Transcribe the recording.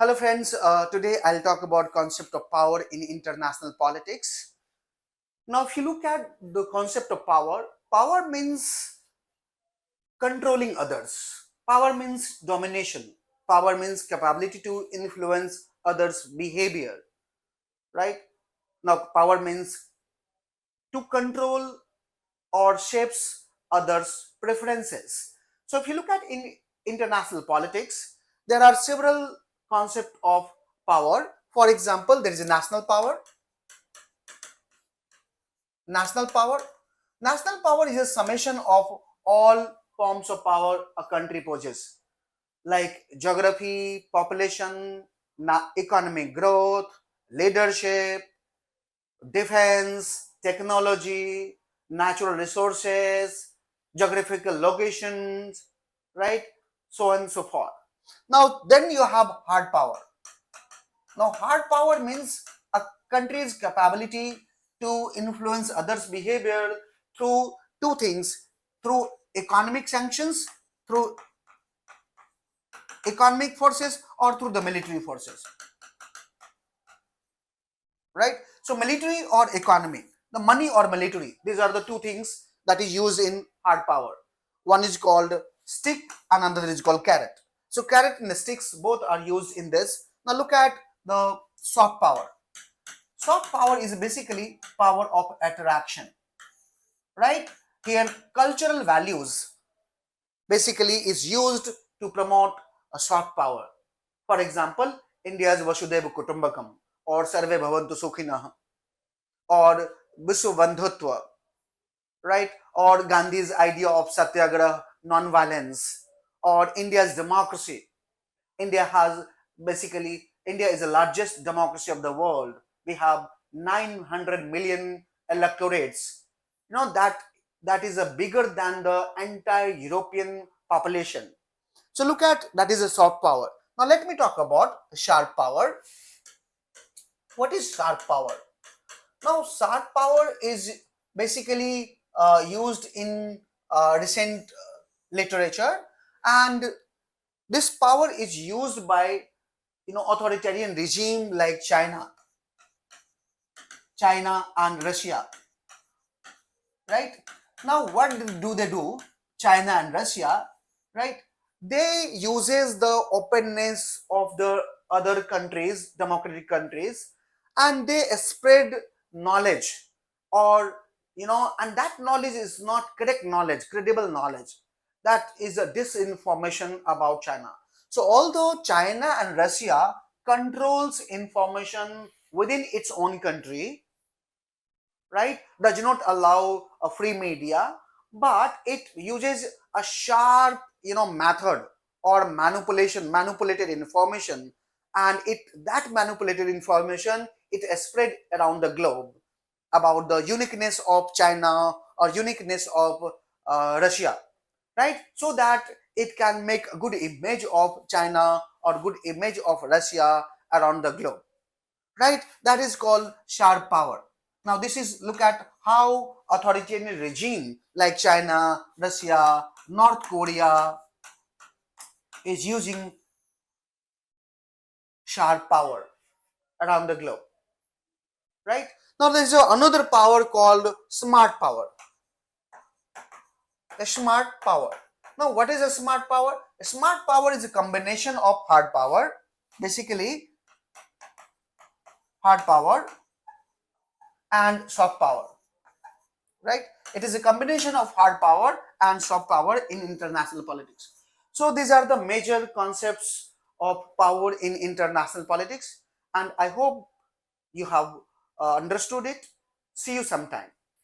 Hello friends, today I'll talk about concept of power in international politics. Now if you look at the concept of power, power means controlling others. Power means domination. Power means capability to influence others' behavior, right? Now power means to control or shapes others' preferences. So if you look at in international politics, there are several concepts of power. For example, there is a national power. National power. National power is a summation of all forms of power a country possesses, like geography, population, economic growth, leadership, defense, technology, natural resources, geographical locations, right? So on and so forth. Now, then you have hard power. Now, hard power means a country's capability to influence others' behavior through two things, through economic sanctions, through economic forces, or through the military forces, right? So military or economy, the money or military, these are the two things that is used in hard power. One is called stick and another is called carrot. So carrot and the sticks both are used in this. Now look at the soft power. Soft power is basically power of attraction, right? Here cultural values basically is used to promote a soft power. For example, India's Vasudhaiva Kutumbakam or Sarve Bhavantu Sukhinah or Vishwabandhutva, right? Or Gandhi's idea of Satyagraha, non-violence, or India's democracy. India is the largest democracy of the world. We have 900 million electorates. That is a bigger than the entire European population. So look at that is a soft power. Now let me talk about sharp power. What is sharp power? Now sharp power is basically used in recent literature, and this power is used by authoritarian regime like China and Russia, right? Now what do they do? China and Russia, right? They uses the openness of the other countries, democratic countries, and they spread knowledge, or and that knowledge is not correct knowledge, credible knowledge. That is a disinformation about China. So although China and Russia controls information within its own country, right, does not allow a free media, but it uses a sharp method or manipulated information, and that manipulated information it is spread around the globe about the uniqueness of China or uniqueness of Russia, right? So that it can make a good image of China or good image of Russia around the globe, right? That is called sharp power. Now this is look at how authoritarian regime like China, Russia, North Korea is using sharp power around the globe, right? Now there is another power called smart power. A smart power. Now what is a smart power? A smart power is a combination of hard power, basically hard power and soft power, right? It is a combination of hard power and soft power in international politics. So these are the major concepts of power in international politics, and I hope you have understood it. See you sometime.